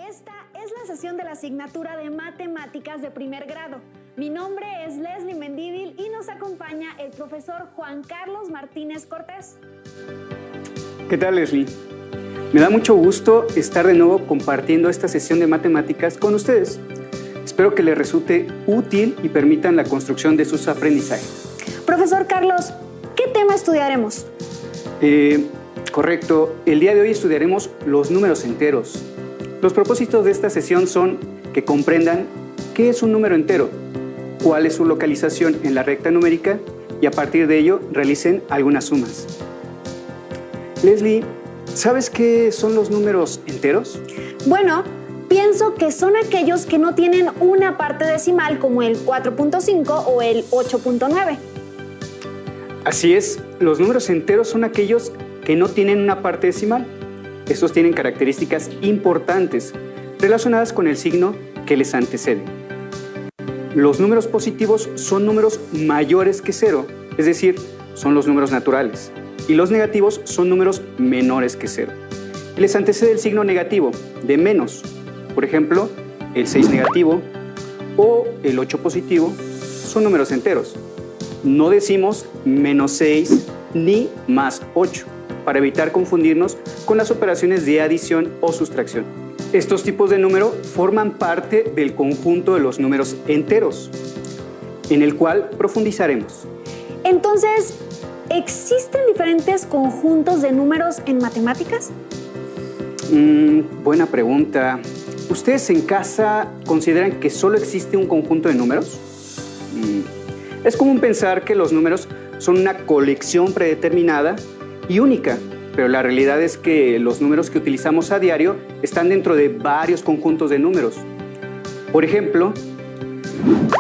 Esta es la sesión de la asignatura de Matemáticas de primer grado. Mi nombre es Leslie Mendívil y nos acompaña el profesor Juan Carlos Martínez Cortés. ¿Qué tal, Leslie? Me da mucho gusto estar de nuevo compartiendo esta sesión de matemáticas con ustedes. Espero que les resulte útil y permitan la construcción de sus aprendizajes. Profesor Carlos, ¿qué tema estudiaremos? Correcto. El día de hoy estudiaremos los números enteros. Los propósitos de esta sesión son que comprendan qué es un número entero, cuál es su localización en la recta numérica y a partir de ello realicen algunas sumas. Leslie, ¿sabes qué son los números enteros? Bueno, pienso que son aquellos que no tienen una parte decimal como el 4.5 o el 8.9. Así es, los números enteros son aquellos que no tienen una parte decimal. Estos tienen características importantes relacionadas con el signo que les antecede. Los números positivos son números mayores que cero, es decir, son los números naturales. Y los negativos son números menores que cero. Les antecede el signo negativo, de menos. Por ejemplo, el 6 negativo o el 8 positivo son números enteros. No decimos menos 6 ni más 8. Para evitar confundirnos con las operaciones de adición o sustracción. Estos tipos de número forman parte del conjunto de los números enteros, en el cual profundizaremos. Entonces, ¿existen diferentes conjuntos de números en matemáticas? Buena pregunta. ¿Ustedes en casa consideran que solo existe un conjunto de números? Es común pensar que los números son una colección predeterminada y única, pero la realidad es que los números que utilizamos a diario están dentro de varios conjuntos de números. Por ejemplo,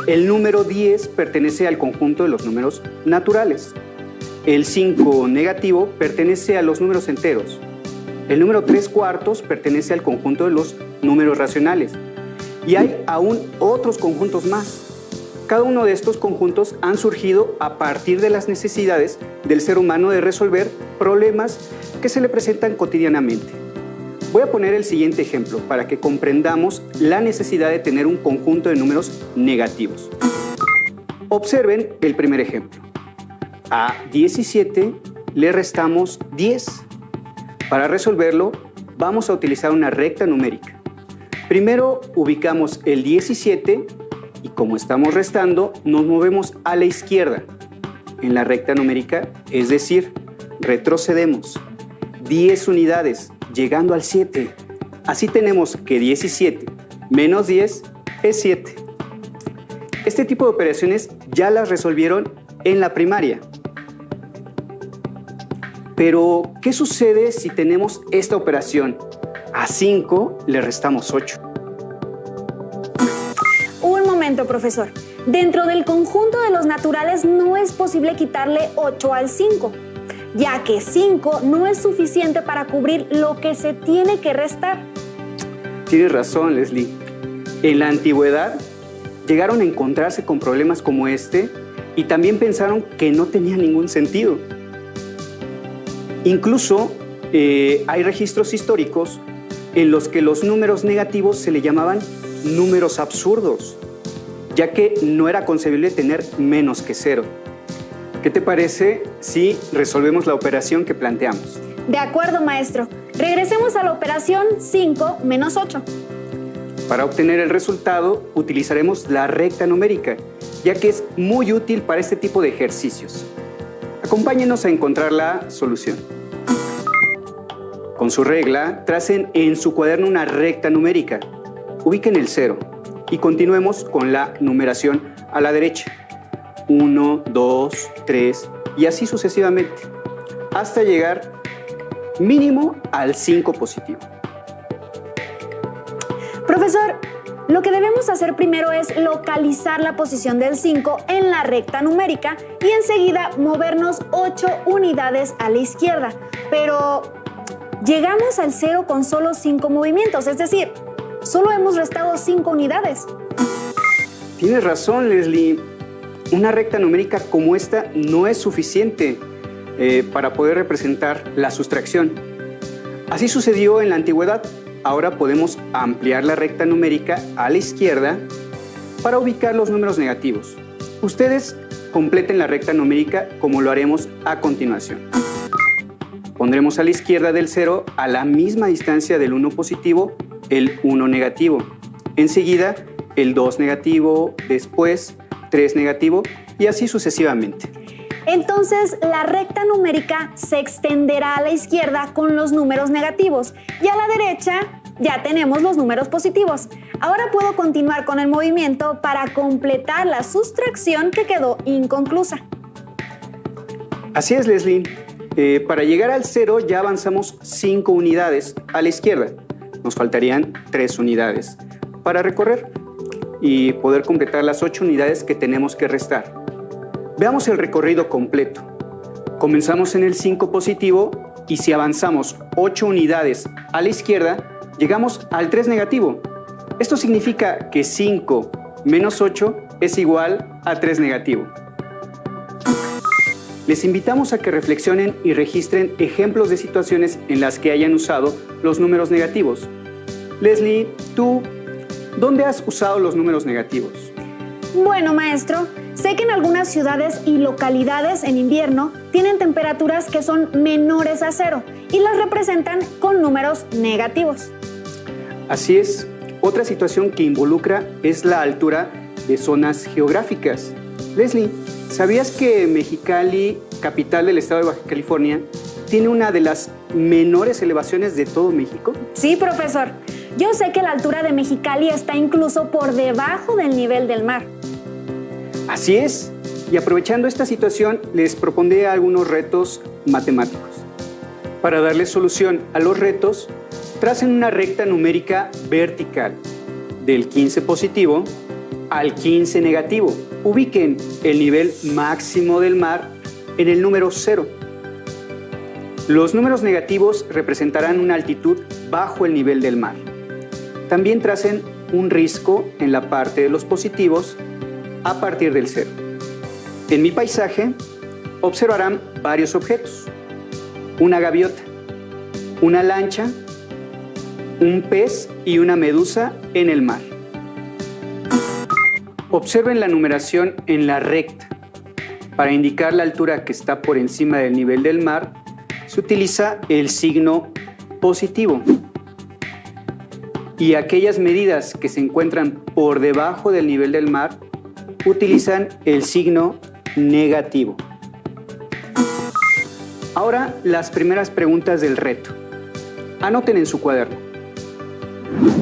el número 10 pertenece al conjunto de los números naturales. El 5 negativo pertenece a los números enteros. El número 3/4 pertenece al conjunto de los números racionales. Y hay aún otros conjuntos más. Cada uno de estos conjuntos han surgido a partir de las necesidades del ser humano de resolver problemas que se le presentan cotidianamente. Voy a poner el siguiente ejemplo para que comprendamos la necesidad de tener un conjunto de números negativos. Observen el primer ejemplo. A 17 le restamos 10. Para resolverlo, vamos a utilizar una recta numérica. Primero ubicamos el 17 y como estamos restando, nos movemos a la izquierda en la recta numérica, es decir, retrocedemos 10 unidades, llegando al 7. Así tenemos que 17 menos 10 es 7. Este tipo de operaciones ya las resolvieron en la primaria. Pero, ¿qué sucede si tenemos esta operación? A 5 le restamos 8. Profesor, dentro del conjunto de los naturales no es posible quitarle 8 al 5, ya que 5 no es suficiente para cubrir lo que se tiene que restar. Tienes razón, Leslie. En la antigüedad llegaron a encontrarse con problemas como este y también pensaron que no tenía ningún sentido. Incluso hay registros históricos en los que los números negativos se le llamaban números absurdos, ya que no era concebible tener menos que 0. ¿Qué te parece si resolvemos la operación que planteamos? De acuerdo, maestro. Regresemos a la operación 5 menos 8. Para obtener el resultado, utilizaremos la recta numérica, ya que es muy útil para este tipo de ejercicios. Acompáñenos a encontrar la solución. Con su regla, tracen en su cuaderno una recta numérica. Ubiquen el 0. Y continuemos con la numeración a la derecha. 1, 2, 3 y así sucesivamente, hasta llegar mínimo al 5 positivo. Profesor, lo que debemos hacer primero es localizar la posición del 5 en la recta numérica y enseguida movernos 8 unidades a la izquierda. Pero llegamos al 0 con solo 5 movimientos, es decir, solo hemos restado 5 unidades. Tienes razón, Leslie. Una recta numérica como esta no es suficiente para poder representar la sustracción. Así sucedió en la antigüedad. ahora podemos ampliar la recta numérica a la izquierda para ubicar los números negativos. Ustedes completen la recta numérica como lo haremos a continuación. Pondremos a la izquierda del 0, a la misma distancia del 1 positivo, el 1 negativo. Enseguida, el 2 negativo, después 3 negativo y así sucesivamente. Entonces, la recta numérica se extenderá a la izquierda con los números negativos y a la derecha ya tenemos los números positivos. Ahora puedo continuar con el movimiento para completar la sustracción que quedó inconclusa. Así es, Leslie. Para llegar al 0 ya avanzamos 5 unidades a la izquierda. Nos faltarían 3 unidades para recorrer y poder completar las 8 unidades que tenemos que restar. Veamos el recorrido completo. Comenzamos en el 5 positivo y si avanzamos 8 unidades a la izquierda, llegamos al 3 negativo. Esto significa que 5 menos 8 es igual a 3 negativo. Les invitamos a que reflexionen y registren ejemplos de situaciones en las que hayan usado los números negativos. Leslie, ¿tú dónde has usado los números negativos? Bueno, maestro, sé que en algunas ciudades y localidades en invierno tienen temperaturas que son menores a 0 y las representan con números negativos. Así es. Otra situación que involucra es la altura de zonas geográficas. Leslie, ¿sabías que Mexicali, capital del estado de Baja California, tiene una de las menores elevaciones de todo México? Sí, profesor. Yo sé que la altura de Mexicali está incluso por debajo del nivel del mar. Así es. Y aprovechando esta situación, les propondré algunos retos matemáticos. Para darles solución a los retos, tracen una recta numérica vertical del 15 positivo al 15 negativo. Ubiquen el nivel máximo del mar en el número 0. Los números negativos representarán una altitud bajo el nivel del mar. También tracen un risco en la parte de los positivos a partir del 0. En mi paisaje observarán varios objetos: una gaviota, una lancha, un pez y una medusa en el mar. Observen la numeración en la recta. Para indicar la altura que está por encima del nivel del mar, se utiliza el signo positivo. Y aquellas medidas que se encuentran por debajo del nivel del mar utilizan el signo negativo. Ahora las primeras preguntas del reto. Anoten en su cuaderno.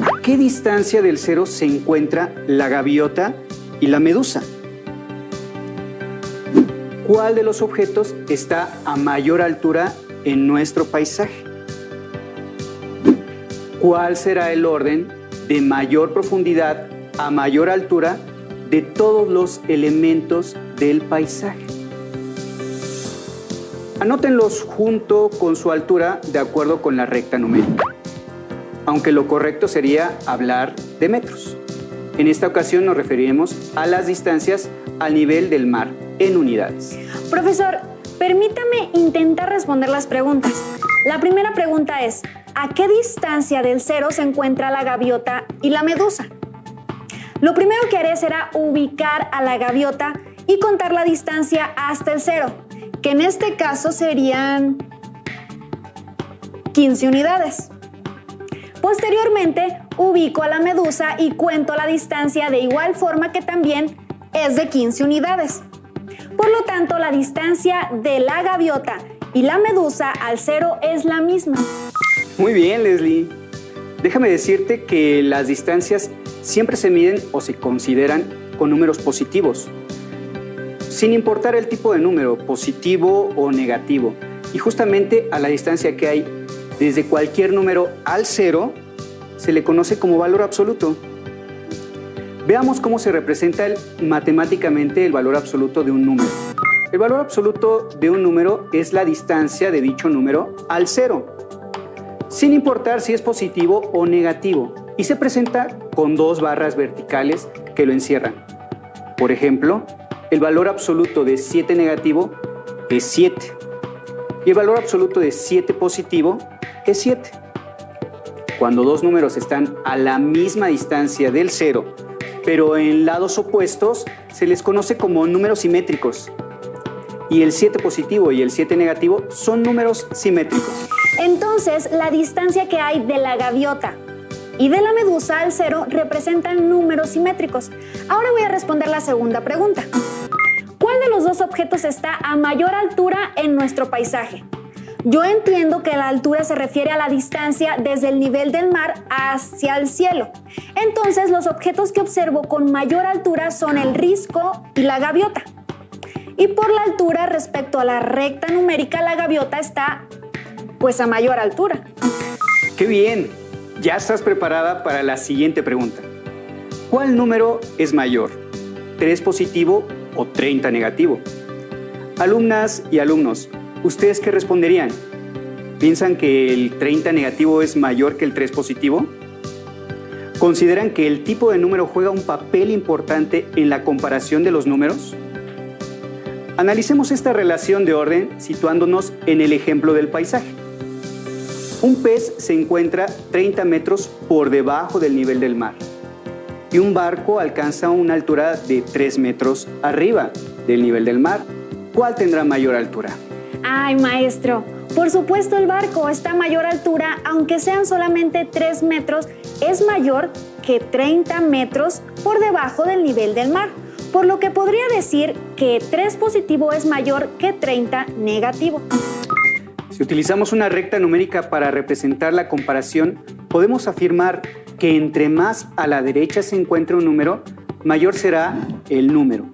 ¿A qué distancia del 0 se encuentra la gaviota y la medusa? ¿Cuál de los objetos está a mayor altura en nuestro paisaje? ¿Cuál será el orden de mayor profundidad a mayor altura de todos los elementos del paisaje? Anótenlos junto con su altura de acuerdo con la recta numérica, aunque lo correcto sería hablar de metros. En esta ocasión nos referiremos a las distancias al nivel del mar en unidades. Profesor, permítame intentar responder las preguntas. La primera pregunta es: ¿a qué distancia del 0 se encuentra la gaviota y la medusa? Lo primero que haré será ubicar a la gaviota y contar la distancia hasta el 0, que en este caso serían 15 unidades. Posteriormente, ubico a la medusa y cuento la distancia de igual forma, que también es de 15 unidades. Por lo tanto, la distancia de la gaviota y la medusa al 0 es la misma. Muy bien, Leslie. Déjame decirte que las distancias siempre se miden o se consideran con números positivos, sin importar el tipo de número, positivo o negativo. Y justamente a la distancia que hay desde cualquier número al 0 se le conoce como valor absoluto. Veamos cómo se representa matemáticamente el valor absoluto de un número. El valor absoluto de un número es la distancia de dicho número al 0, sin importar si es positivo o negativo, y se presenta con dos barras verticales que lo encierran. Por ejemplo, el valor absoluto de 7 negativo es 7 y el valor absoluto de 7 positivo es 7. cuando dos números están a la misma distancia del cero, pero en lados opuestos, se les conoce como números simétricos. Y el 7 positivo y el 7 negativo son números simétricos. Entonces, la distancia que hay de la gaviota y de la medusa al cero representan números simétricos. Ahora voy a responder la segunda pregunta. ¿Cuál de los dos objetos está a mayor altura en nuestro paisaje? Yo entiendo que la altura se refiere a la distancia desde el nivel del mar hacia el cielo. Entonces, los objetos que observo con mayor altura son el risco y la gaviota. Y por la altura respecto a la recta numérica, la gaviota está, pues, a mayor altura. ¡Qué bien! Ya estás preparada para la siguiente pregunta. ¿Cuál número es mayor? ¿3 positivo o 30 negativo? Alumnas y alumnos, ¿ustedes qué responderían? ¿Piensan que el 30 negativo es mayor que el 3 positivo? ¿Consideran que el tipo de número juega un papel importante en la comparación de los números? Analicemos esta relación de orden situándonos en el ejemplo del paisaje. Un pez se encuentra 30 metros por debajo del nivel del mar y un barco alcanza una altura de 3 metros arriba del nivel del mar. ¿Cuál tendrá mayor altura? Ay, maestro, por supuesto el barco está a mayor altura, aunque sean solamente 3 metros, es mayor que 30 metros por debajo del nivel del mar, por lo que podría decir que 3 positivo es mayor que 30 negativo. Si utilizamos una recta numérica para representar la comparación, podemos afirmar que entre más a la derecha se encuentre un número, mayor será el número.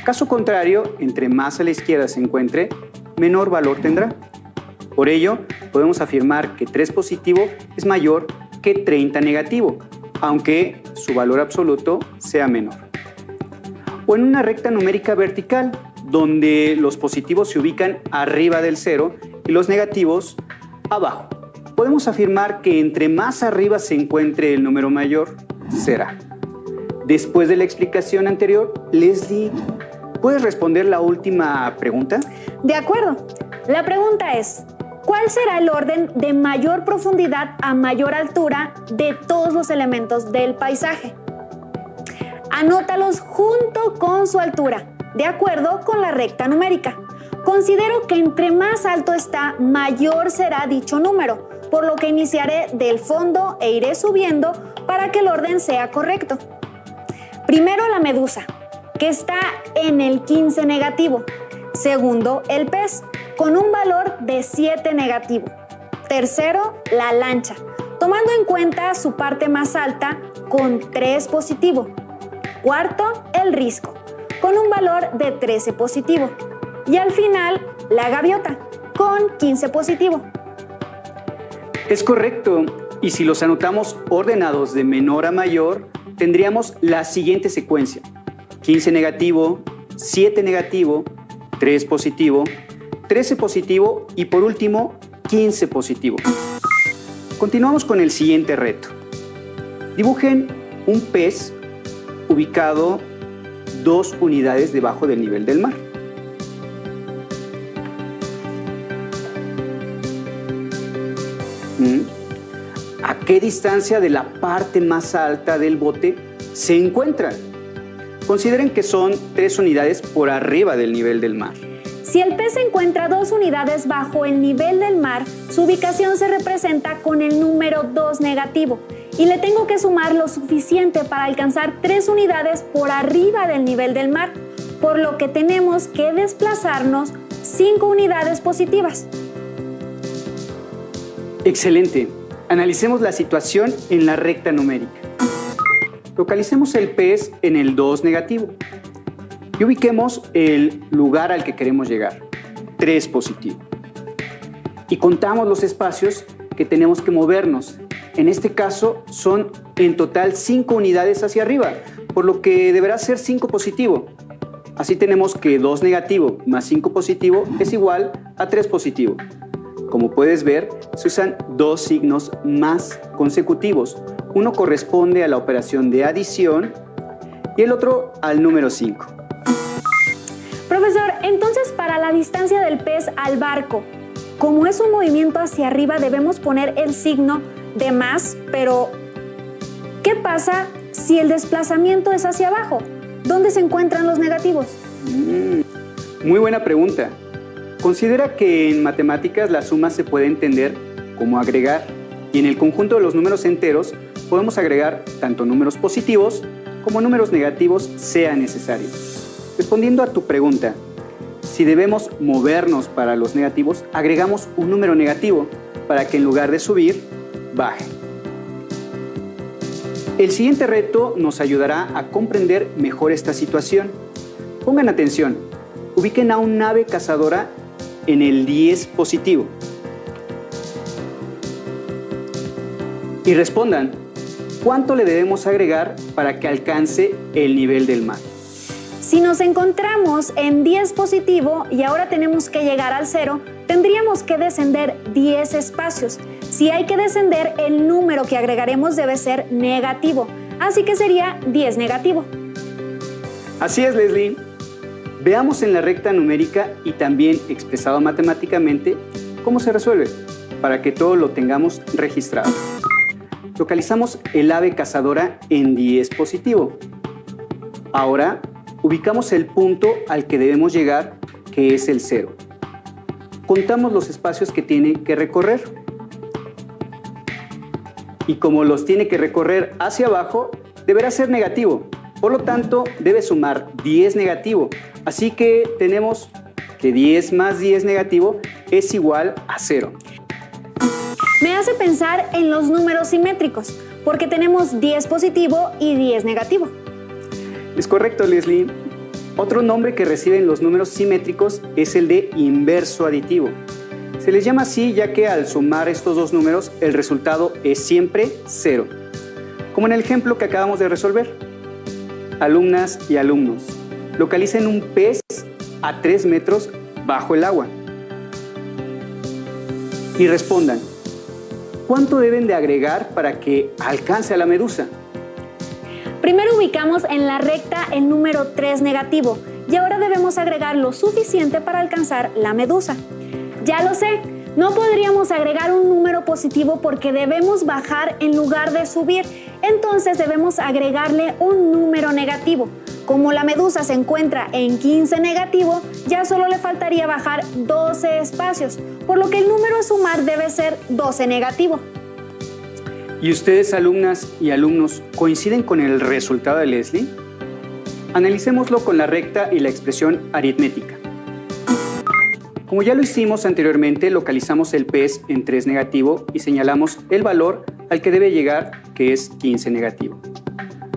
Caso contrario, entre más a la izquierda se encuentre, menor valor tendrá. Por ello, podemos afirmar que 3 positivo es mayor que 30 negativo, aunque su valor absoluto sea menor. O en una recta numérica vertical, donde los positivos se ubican arriba del cero y los negativos abajo. Podemos afirmar que entre más arriba se encuentre el número mayor, será. Después de la explicación anterior, Leslie, ¿puedes responder la última pregunta? De acuerdo. La pregunta es, ¿cuál será el orden de mayor profundidad a mayor altura de todos los elementos del paisaje? Anótalos junto con su altura, de acuerdo con la recta numérica. Considero que entre más alto está, mayor será dicho número, por lo que iniciaré del fondo e iré subiendo para que el orden sea correcto. Primero la medusa, que está en el 15 negativo. Segundo, el pez, con un valor de 7 negativo. Tercero, la lancha, tomando en cuenta su parte más alta con 3 positivo. Cuarto, el risco, con un valor de 13 positivo. Y al final, la gaviota, con 15 positivo. Es correcto, y si los anotamos ordenados de menor a mayor, tendríamos la siguiente secuencia: 15 negativo, 7 negativo, 3 positivo, 13 positivo y por último 15 positivo. Continuamos con el siguiente reto. Dibujen un pez ubicado 2 unidades debajo del nivel del mar. ¿A qué distancia de la parte más alta del bote se encuentran? Consideren que son 3 unidades por arriba del nivel del mar. Si el pez se encuentra 2 unidades bajo el nivel del mar, su ubicación se representa con el número 2 negativo y le tengo que sumar lo suficiente para alcanzar 3 unidades por arriba del nivel del mar, por lo que tenemos que desplazarnos 5 unidades positivas. Excelente. Analicemos la situación en la recta numérica. Localicemos el pez en el 2 negativo y ubiquemos el lugar al que queremos llegar, 3 positivo. Y contamos los espacios que tenemos que movernos. En este caso son en total 5 unidades hacia arriba, por lo que deberá ser 5 positivo. Así tenemos que 2 negativo más 5 positivo es igual a 3 positivo. Como puedes ver, se usan 2 signos más consecutivos. Uno corresponde a la operación de adición y el otro al número 5. Profesor, entonces para la distancia del pez al barco, como es un movimiento hacia arriba, debemos poner el signo de más, pero ¿qué pasa si el desplazamiento es hacia abajo? ¿Dónde se encuentran los negativos? Muy buena pregunta. Considera que en matemáticas la suma se puede entender como agregar, y en el conjunto de los números enteros podemos agregar tanto números positivos como números negativos sea necesario. Respondiendo a tu pregunta, si debemos movernos para los negativos, agregamos un número negativo para que en lugar de subir, baje. El siguiente reto nos ayudará a comprender mejor esta situación. Pongan atención, ubiquen a un ave cazadora en el 10 positivo y respondan, ¿cuánto le debemos agregar para que alcance el nivel del mar? Si nos encontramos en 10 positivo y ahora tenemos que llegar al 0, tendríamos que descender 10 espacios. Si hay que descender, el número que agregaremos debe ser negativo, así que sería 10 negativo. Así es, Leslie. Veamos en la recta numérica y también expresado matemáticamente cómo se resuelve, para que todo lo tengamos registrado. Localizamos el ave cazadora en 10 positivo. Ahora ubicamos el punto al que debemos llegar, que es el 0. Contamos los espacios que tiene que recorrer. Y como los tiene que recorrer hacia abajo, deberá ser negativo. Por lo tanto, debe sumar 10 negativo. Así que tenemos que 10 más 10 negativo es igual a 0. Me hace pensar en los números simétricos, porque tenemos 10 positivo y 10 negativo. Es correcto, Leslie. Otro nombre que reciben los números simétricos es el de inverso aditivo. Se les llama así ya que al sumar estos dos números, el resultado es siempre 0. Como en el ejemplo que acabamos de resolver. Alumnas y alumnos, localicen un pez a 3 metros bajo el agua y respondan, ¿cuánto deben de agregar para que alcance a la medusa? Primero ubicamos en la recta el número 3 negativo y ahora debemos agregar lo suficiente para alcanzar la medusa. Ya lo sé, no podríamos agregar un número positivo porque debemos bajar en lugar de subir, entonces debemos agregarle un número negativo. Como la medusa se encuentra en 15 negativo, ya solo le faltaría bajar 12 espacios, por lo que el número a sumar debe ser 12 negativo. ¿Y ustedes, alumnas y alumnos, coinciden con el resultado de Leslie? Analicémoslo con la recta y la expresión aritmética. Como ya lo hicimos anteriormente, localizamos el pez en 3 negativo y señalamos el valor al que debe llegar, que es 15 negativo.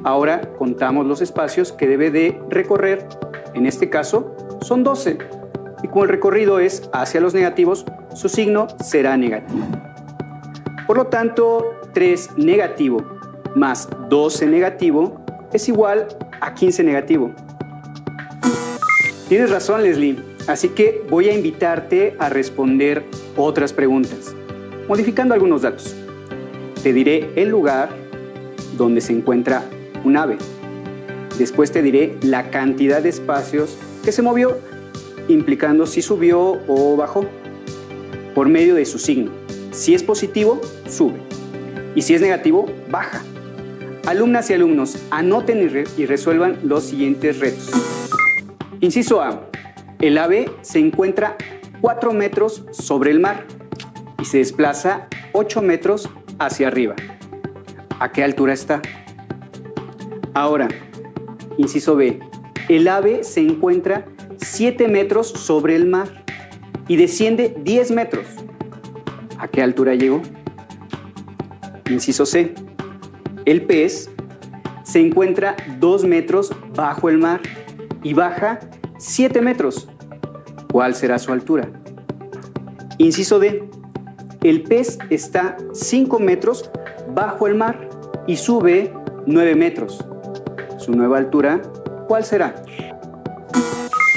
Ahora contamos los espacios que debe de recorrer, en este caso son 12, y como el recorrido es hacia los negativos, su signo será negativo. Por lo tanto, 3 negativo más 12 negativo es igual a 15 negativo. Tienes razón, Leslie, así que voy a invitarte a responder otras preguntas, modificando algunos datos. Te diré el lugar donde se encuentra un ave. Después te diré la cantidad de espacios que se movió, implicando si subió o bajó, por medio de su signo. Si es positivo, sube. Y si es negativo, baja. Alumnas y alumnos, anoten y resuelvan los siguientes retos. Inciso A. El ave se encuentra 4 metros sobre el mar y se desplaza 8 metros hacia arriba. ¿A qué altura está? Ahora, inciso B. El ave se encuentra 7 metros sobre el mar y desciende 10 metros. ¿A qué altura llegó? Inciso C. El pez se encuentra 2 metros bajo el mar y baja 7 metros. ¿Cuál será su altura? Inciso D. El pez está 5 metros bajo el mar y sube 9 metros. ¿Su nueva altura cuál será?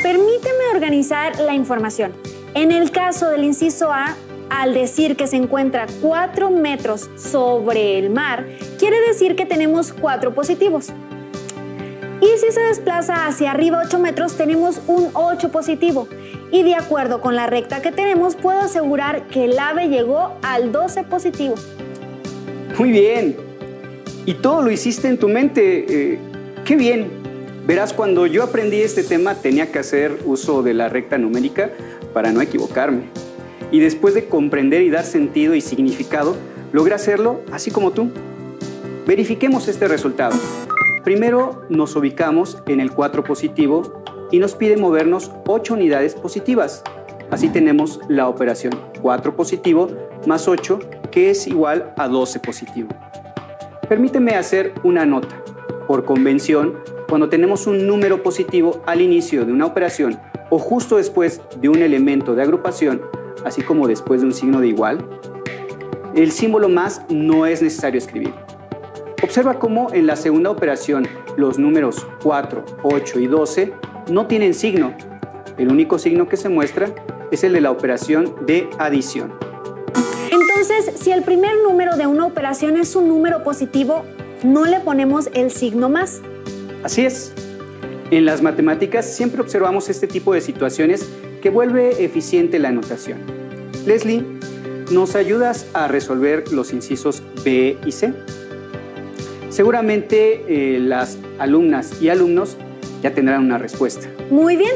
Permíteme organizar la información. En el caso del inciso A, al decir que se encuentra 4 metros sobre el mar, quiere decir que tenemos 4 positivos. Y si se desplaza hacia arriba 8 metros, tenemos un 8 positivo. Y de acuerdo con la recta que tenemos, puedo asegurar que el ave llegó al 12 positivo. Muy bien. Y todo lo hiciste en tu mente. ¡Qué bien! Verás, cuando yo aprendí este tema tenía que hacer uso de la recta numérica para no equivocarme. Y después de comprender y dar sentido y significado, logré hacerlo así como tú. Verifiquemos este resultado. Primero nos ubicamos en el 4 positivo y nos pide movernos 8 unidades positivas. Así tenemos la operación 4 positivo más 8, que es igual a 12 positivo. Permíteme hacer una nota. Por convención, cuando tenemos un número positivo al inicio de una operación o justo después de un elemento de agrupación, así como después de un signo de igual, el símbolo más no es necesario escribir. Observa cómo en la segunda operación los números 4, 8 y 12 no tienen signo. El único signo que se muestra es el de la operación de adición. Entonces, si el primer número de una operación es un número positivo, no le ponemos el signo más. Así es. En las matemáticas siempre observamos este tipo de situaciones que vuelve eficiente la notación. Leslie, ¿nos ayudas a resolver los incisos B y C? Seguramente las alumnas y alumnos ya tendrán una respuesta. Muy bien.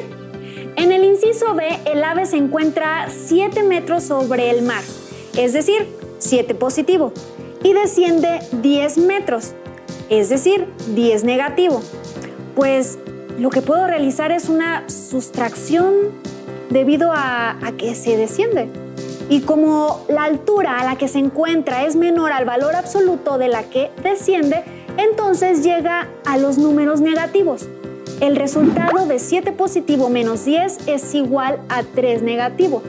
En el inciso B, el ave se encuentra 7 metros sobre el mar, es decir, 7 positivo, y desciende 10 metros, es decir, 10 negativo. Pues lo que puedo realizar es una sustracción debido a que se desciende. Y como la altura a la que se encuentra es menor al valor absoluto de la que desciende, entonces llega a los números negativos. El resultado de 7 positivo menos 10 es igual a 3 negativo.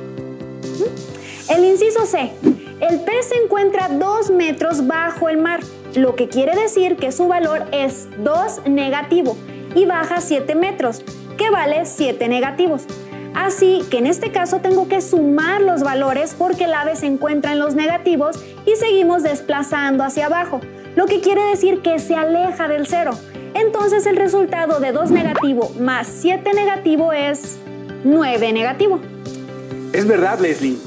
El inciso C. El pez se encuentra 2 metros bajo el mar, lo que quiere decir que su valor es 2 negativo y baja 7 metros, que vale 7 negativos. Así que en este caso tengo que sumar los valores porque el ave se encuentra en los negativos y seguimos desplazando hacia abajo, lo que quiere decir que se aleja del cero. Entonces el resultado de 2 negativo más 7 negativo es 9 negativo. Es verdad, Leslie.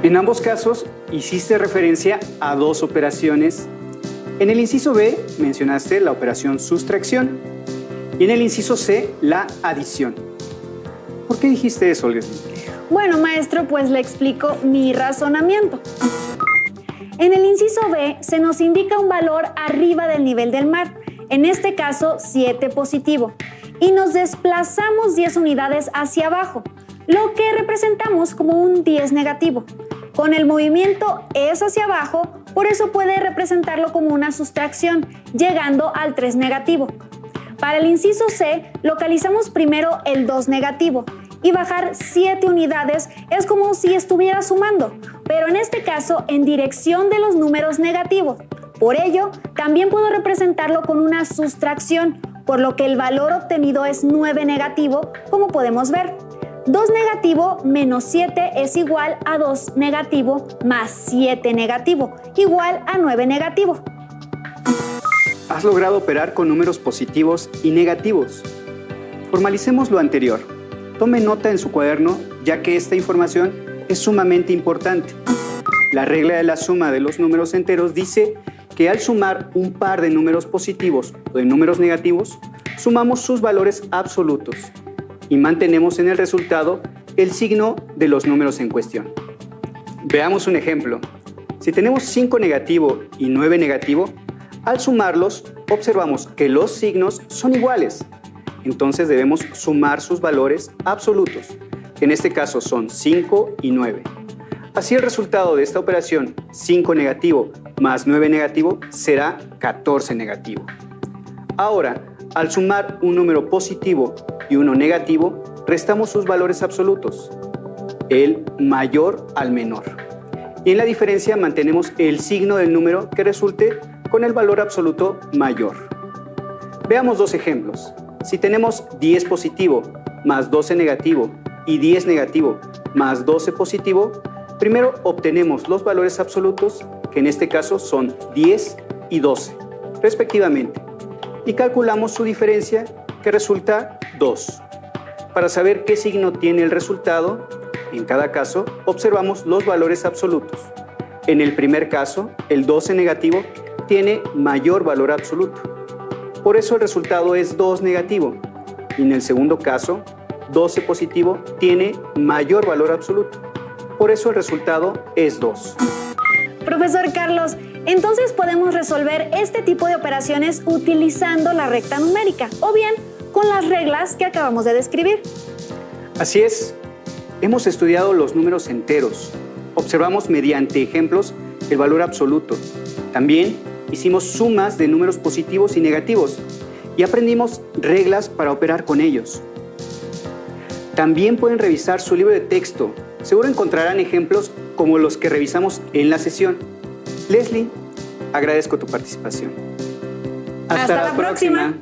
En ambos casos hiciste referencia a dos operaciones. En el inciso B mencionaste la operación sustracción y en el inciso C la adición. ¿Por qué dijiste eso, Leslie? Bueno, maestro, pues le explico mi razonamiento. En el inciso B se nos indica un valor arriba del nivel del mar, en este caso 7 positivo, y nos desplazamos 10 unidades hacia abajo, lo que representamos como un 10 negativo. Con el movimiento es hacia abajo, por eso puede representarlo como una sustracción, llegando al 3 negativo. Para el inciso C, localizamos primero el 2 negativo, y bajar 7 unidades es como si estuviera sumando, pero en este caso en dirección de los números negativos. Por ello, también puedo representarlo con una sustracción, por lo que el valor obtenido es 9 negativo, como podemos ver. 2 negativo menos 7 es igual a 2 negativo más 7 negativo, igual a 9 negativo. Has logrado operar con números positivos y negativos. Formalicemos lo anterior. Tome nota en su cuaderno, ya que esta información es sumamente importante. La regla de la suma de los números enteros dice que al sumar un par de números positivos o de números negativos, sumamos sus valores absolutos y mantenemos en el resultado el signo de los números en cuestión. Veamos un ejemplo. Si tenemos 5 negativo y 9 negativo, al sumarlos observamos que los signos son iguales. Entonces debemos sumar sus valores absolutos, que en este caso son 5 y 9. Así el resultado de esta operación 5 negativo más 9 negativo será 14 negativo. Ahora, al sumar un número positivo y uno negativo, restamos sus valores absolutos, el mayor al menor. Y en la diferencia mantenemos el signo del número que resulte con el valor absoluto mayor. Veamos dos ejemplos. Si tenemos 10 positivo más 12 negativo y 10 negativo más 12 positivo, primero obtenemos los valores absolutos, que en este caso son 10 y 12, respectivamente, y calculamos su diferencia, que resulta 2. Para saber qué signo tiene el resultado, En cada caso, observamos los valores absolutos. En el primer caso, el 12 negativo tiene mayor valor absoluto. Por eso el resultado es 2 negativo. Y en el segundo caso, 12 positivo tiene mayor valor absoluto. Por eso el resultado es 2. Profesor Carlos, entonces podemos resolver este tipo de operaciones utilizando la recta numérica o bien con las reglas que acabamos de describir. Así es. Hemos estudiado los números enteros. Observamos mediante ejemplos el valor absoluto. También hicimos sumas de números positivos y negativos y aprendimos reglas para operar con ellos. También pueden revisar su libro de texto. Seguro encontrarán ejemplos como los que revisamos en la sesión. Leslie, agradezco tu participación. Hasta la próxima.